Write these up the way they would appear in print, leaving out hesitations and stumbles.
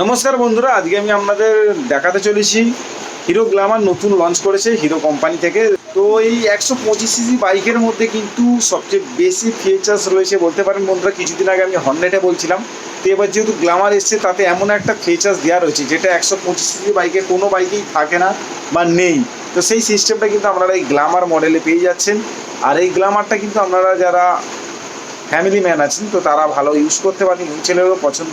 নমস্কার বন্ধুরা, আজকে আমি আপনাদের দেখাতে চলেছি হিরো গ্ল্যামার নতুন লঞ্চ করেছে হিরো কোম্পানি থেকে। তো এই 125 সিসি বাইকের মধ্যে কিন্তু সবচেয়ে বেশি ফিচার্স রয়েছে বলতে পারেন বন্ধুরা। কিছুদিন আগে আমি হর্নেটে বলছিলাম, তো এবার যেহেতু গ্ল্যামার এসছে তাতে এমন একটা ফিচার্স দেওয়া রয়েছে যেটা 125 সিসি বাইকে কোনো বাইকেই থাকে না বা নেই। তো সেই সিস্টেমটা কিন্তু আপনারা এই গ্ল্যামার মডেলে পেয়ে যাচ্ছেন। আর এই গ্ল্যামারটা কিন্তু আপনারা যারা ফ্যামিলি ম্যান আছেন তো তারা ভালো ইউজ করতে পারেন, ইউজ ছেলেরও পছন্দ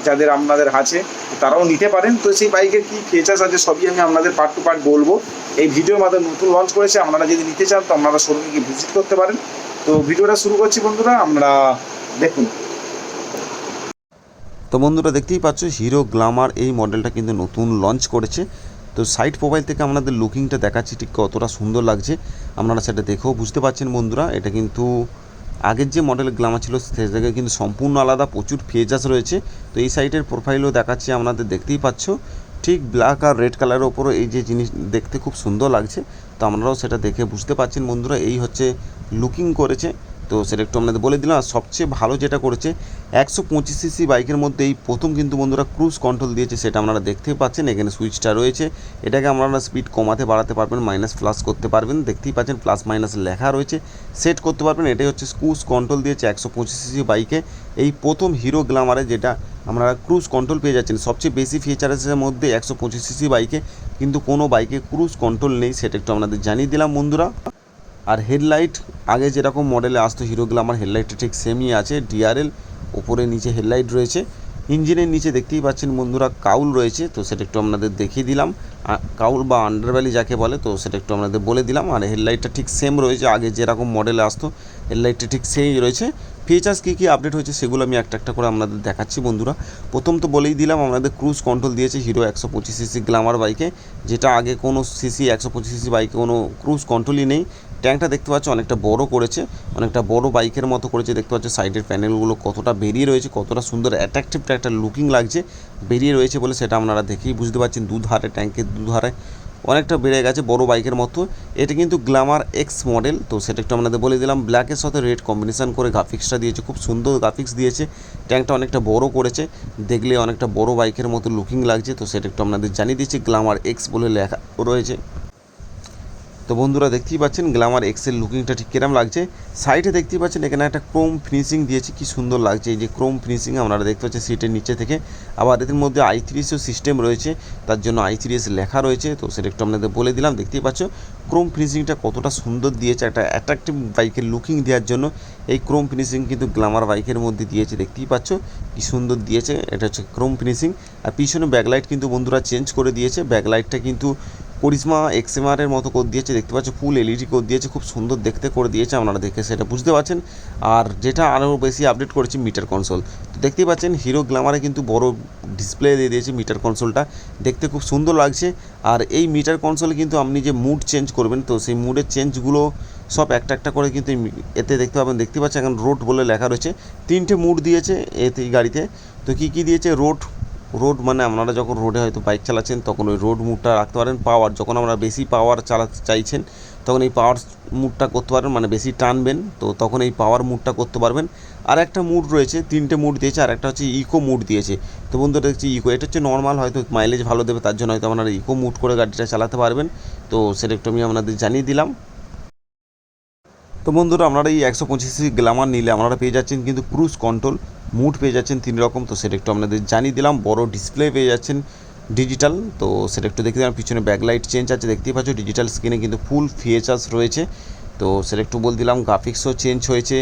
যাদের আপনাদের আছে তারাও নিতে পারেন। তো সেই বাইকের কী ফিচার্স আছে সবই আমি আপনাদের পার্ট টু পার্ট বলবো এই ভিডিওর মাধ্যমে। নতুন লঞ্চ করেছে, আপনারা যদি নিতে চান তো আপনারা শোরুমে গিয়ে ভিজিট করতে পারেন। তো ভিডিওটা শুরু করছি বন্ধুরা, আমরা দেখুন। তো বন্ধুরা দেখতেই পাচ্ছ হিরো গ্ল্যামার এই মডেলটা কিন্তু নতুন লঞ্চ করেছে। তো সাইড প্রোফাইল থেকে আপনাদের লুকিংটা দেখাচ্ছি ঠিক কতটা সুন্দর লাগছে, আপনারা সেটা দেখেও বুঝতে পারছেন বন্ধুরা। এটা কিন্তু আগের যে মডেল গ্ল্যামার ছিল সে থেকে কিন্তু সম্পূর্ণ আলাদা, প্রচুর ফিচার্স রয়েছে। তো এই সাইডের প্রোফাইলও দেখাচ্ছি, আপনাদের দেখতেই পাচ্ছ ঠিক ব্ল্যাক আর রেড কালারের ওপরও এই যে জিনিস দেখতে খুব সুন্দর লাগছে। তো আপনারাও সেটা দেখে বুঝতে পারছেন বন্ধুরা, এই হচ্ছে লুকিং করেছে। তো সেটা একটু আপনাদের বলে দিলাম। আর সবচেয়ে ভালো যেটা করেছে 125 সিসি বাইকের মধ্যে এই প্রথম কিন্তু বন্ধুরা ক্রুজ কন্ট্রোল দিয়েছে, সেটা আপনারা দেখতেই পাচ্ছেন। এখানে সুইচটা রয়েছে, এটাকে আপনারা স্পিড কমাতে বাড়াতে পারবেন, মাইনাস প্লাস করতে পারবেন। দেখতেই পাচ্ছেন প্লাস মাইনাস লেখা রয়েছে, সেট করতে পারবেন। এটাই হচ্ছে ক্রুজ কন্ট্রোল দিয়েছে 125 সিসি বাইকে এই প্রথম হিরো গ্ল্যামারে, যেটা আপনারা ক্রুজ কন্ট্রোল পেয়ে যাচ্ছেন। সবচেয়ে বেশি ফিচার্সের মধ্যে 125 সিসি বাইকে কিন্তু কোনো বাইকে ক্রুজ কন্ট্রোল নেই, সেটা একটু আপনাদের জানিয়ে দিলাম বন্ধুরা। আর হেডলাইট আগে যেরকম মডেলে আসতো হিরো গ্ল্যামার, হেডলাইটটা ঠিক সেমই আছে। ডিআরএল ওপরে নিচে হেডলাইট রয়েছে। ইঞ্জিনের নিচে দেখতেই পাচ্ছেন বন্ধুরা কাউল রয়েছে, তো সেটা একটু আপনাদের দেখিয়ে দিলাম। কাউল বা আন্ডারভ্যালি যাকে বলে, তো সেটা একটু আপনাদের বলে দিলাম। আর হেডলাইটটা ঠিক সেম রয়েছে, আগে যেরকম মডেলে আসতো হেডলাইটটা ঠিক সেই রয়েছে। ফিচার্স কী কী আপডেট হয়েছে সেগুলো আমি একটা একটা করে আপনাদের দেখাচ্ছি বন্ধুরা। প্রথম তো বলেই দিলাম, আপনাদের ক্রুজ কন্ট্রোল দিয়েছে হিরো 125 সিসি গ্ল্যামার বাইকে, যেটা আগে কোনো 125 সিসি বাইকে কোনো ক্রুজ কন্ট্রোলই নেই। ট্যাঙ্কটা দেখতে পাচ্ছ অনেকটা বড় করেছে, অনেকটা বড় বাইকের মতো করেছে। দেখতে পাচ্ছ সাইডের প্যানেলগুলো কতটা বেরিয়ে রয়েছে, কতটা সুন্দর অ্যাট্রাকটিভ একটা লুকিং লাগছে বেরিয়ে রয়েছে বলে, সেটা আপনারা দেখেই বুঝতে পারছেন। দুধারে ট্যাঙ্কের দুধারে অনেকটা বেড়ে গেছে বড় বাইকের মতো। এটা কিন্তু গ্ল্যামার এক্স মডেল, তো সেটা একটু আপনাদের বলে দিলাম। ব্ল্যাকের সাথে রেড কম্বিনেশন করে গ্রাফিক্সটা দিয়েছে, খুব সুন্দর গ্রাফিক্স দিয়েছে। ট্যাঙ্কটা অনেকটা বড় করেছে, দেখলে অনেকটা বড় বাইকের মতো লুকিং লাগছে। তো সেটা একটু আপনাদের জানিয়ে দিচ্ছি, গ্ল্যামার এক্স বলে লেখা রয়েছে। তো বন্ধুরা দেখতেই পাচ্ছেন গ্ল্যামার এক্সেল লুকিংটা ঠিক কিরম লাগছে। সাইডে দেখতেই পাচ্ছেন এখানে একটা ক্রোম ফিনিশিং দিয়েছে, কি সুন্দর লাগছে। এই যে ক্রোম ফিনিশিং আপনারা দেখতে পাচ্ছেন সিটের নিচে থেকে। আবার এদের মধ্যে i3s সিস্টেম রয়েছে, তার জন্য i3s লেখা রয়েছে। তো সেটা একটু আপনাদের বলে দিলাম। দেখতেই পাচ্ছ ক্রোম ফিনিশিংটা কতটা সুন্দর দিয়েছে, একটা অ্যাট্রাকটিভ বাইকের লুকিং দেওয়ার জন্য এই ক্রোম ফিনিশিং কিন্তু গ্ল্যামার বাইকের মধ্যে দিয়েছে। দেখতেই পাচ্ছ কি সুন্দর দিয়েছে, এটা হচ্ছে ক্রোম ফিনিশিং। আর পিছনে ব্যাকলাইট কিন্তু বন্ধুরা চেঞ্জ করে দিয়েছে, ব্যাকলাইটটা কিন্তু করিশ্মা এক্সএমআরের মতো করে দিয়েছে। দেখতে পাচ্ছ ফুল এলইডি করে দিয়েছে, খুব সুন্দর দেখতে করে দিয়েছে, আপনারা দেখে সেটা বুঝতে পারছেন। আর যেটা আরও বেশি আপডেট করেছি মিটার কনসোল, তো দেখতেই পাচ্ছেন হিরো গ্ল্যামারে কিন্তু বড় ডিসপ্লে দিয়ে দিয়েছে মিটার কনসোলটা, দেখতে খুব সুন্দর লাগছে। আর এই মিটার কনসোলে কিন্তু আপনি যে মুড চেঞ্জ করবেন, তো সেই মুডের চেঞ্জগুলো সব একটা একটা করে কিন্তু এতে দেখতে পাবেন। দেখতে পাচ্ছেন এখন রোড বলে লেখা রয়েছে, 3টে মুড দিয়েছে এতে এই গাড়িতে। তো কী কী দিয়েছে, রোড মানে আপনারা যখন রোডে হয়তো বাইক চালাচ্ছেন তখন ওই রোড মুডটা রাখতে পারেন। পাওয়ার যখন আপনারা বেশি পাওয়ার চালাতে চাইছেন তখন এই পাওয়ার মুডটা করতে পারবেন, মানে বেশি টানবেন তো তখন এই পাওয়ার মুডটা করতে পারবেন। আর একটা মুড রয়েছে, 3টে মুড দিয়েছে, আর একটা হচ্ছে ইকো মুড দিয়েছে। তো বন্ধুরা দেখছি ইকো, এটা হচ্ছে নর্মাল, হয়তো মাইলেজ ভালো দেবে তার জন্য হয়তো আপনারা ইকো মুড করে গাড়িটা চালাতে পারবেন। তো সেটা একটু আমি আপনাদের জানিয়ে দিলাম। তো বন্ধুরা আপনারা এই 125 গ্ল্যামার নিলে আপনারা পেয়ে যাচ্ছেন কিন্তু ক্রুজ কন্ট্রোল, মুড পেয়ে যাচ্ছেন 3 রকম। তো সেটা একটু আপনাদের জানিয়ে দিলাম। বড় ডিসপ্লে পেয়ে যাচ্ছেন ডিজিটাল, তো সেটা একটু দেখে দিলাম। পিছনে ব্যাকলাইট চেঞ্জ আছে, দেখতেই পাচ্ছ ডিজিটাল স্ক্রিনে কিন্তু ফুল ফিচার্স রয়েছে। তো সেটা একটু বলে দিলাম। গ্রাফিক্সও চেঞ্জ হয়েছে,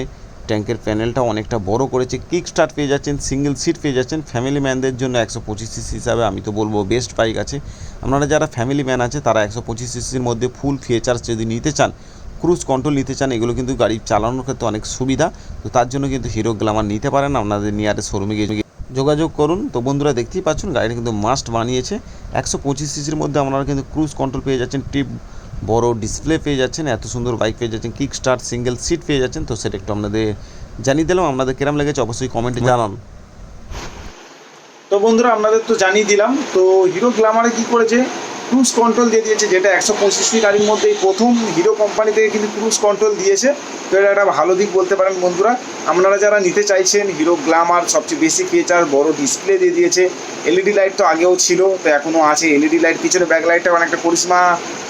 ট্যাঙ্কের প্যানেলটাও অনেকটা বড় করেছে। কিক স্টার্ট পেয়ে যাচ্ছেন, সিঙ্গেল সিট পেয়ে যাচ্ছেন। ফ্যামিলি ম্যানদের জন্য 125 সিসি হিসাবে আমি তো বলবো বেস্ট বাইক আছে। আপনারা যারা ফ্যামিলি ম্যান আছে তারা 125 সিসির মধ্যে ফুল ফিচার্স যদি নিতে চান, ক্রুজ কন্ট্রোল নিতে চান, এগুলো কিন্তু গাড়ি চালানোর ক্ষেত্রে অনেক সুবিধা। তো তার জন্য কিন্তু হিরো গ্ল্যামার নিতে পারেন, আপনাদের নিয়ারেস্ট শোরুমে গিয়ে যোগাযোগ করুন। তো বন্ধুরা দেখতেই পাচ্ছেন গাড়িটা কিন্তু মাস্ট বানিয়েছে। 125 সিসির মধ্যে আপনারা কিন্তু ক্রুজ কন্ট্রোল পেয়ে যাচ্ছেন, টিপ বড় ডিসপ্লে পেয়ে যাচ্ছেন, এত সুন্দর বাইক পেয়ে যাচ্ছেন, কিক স্টার্ট সিঙ্গেল সিট পেয়ে যাচ্ছেন। তো সেটা একটু আপনাদের জানিয়ে দিলাম। আপনাদের কিরম লেগেছে অবশ্যই কমেন্টে জানান। তো বন্ধুরা আপনাদের তো জানিয়ে দিলাম। তো হিরো গ্ল্যামারে কী করেছে, ক্রুজ কন্ট্রোল দিয়ে দিয়েছে, যেটা 125 গাড়ির মধ্যে প্রথম হিরো কোম্পানি থেকে কিন্তু ক্রুজ কন্ট্রোল দিয়েছে। তো এটা একটা ভালো দিক বলতে পারেন বন্ধুরা। আপনারা যারা নিতে চাইছেন হিরো গ্ল্যামার, সবচেয়ে বেশি ফিচার, বড় ডিসপ্লে দিয়ে দিয়েছে, এলইডি লাইট তো আগেও ছিল, তো এখনও আছে এলইডি লাইট, পিছনে ব্যাক লাইটটা অনেকটা করিশ্মা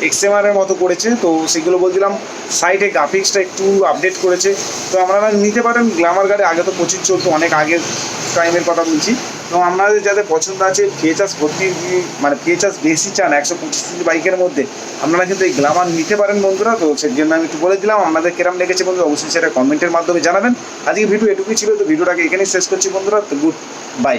এক্সএমআরের মতো করেছে, তো সেগুলো বলছিলাম। সাইডে গ্রাফিক্সটা একটু আপডেট করেছে, তো আপনারা নিতে পারেন গ্ল্যামার গাড়ি। আগে তো প্রচুর চলতো, অনেক আগের টাইমের কথা বলছি। তো আপনাদের যাদের পছন্দ আছে ফিচার্স ভর্তি, মানে ফিচার্স বেশি চান 125 বাইকের মধ্যে, আপনারা কিন্তু এই গ্ল্যামার নিতে পারেন বন্ধুরা। তো সেই জন্য আমি একটু বলে দিলাম, আপনাদের কেরাম লেগেছে বন্ধু অবশ্যই সেটা কমেন্টের মাধ্যমে জানাবেন। আজকে ভিডিও এটুকুই ছিল, তো ভিডিওটাকে এখানেই শেষ করছি বন্ধুরা। তো গুড বাই।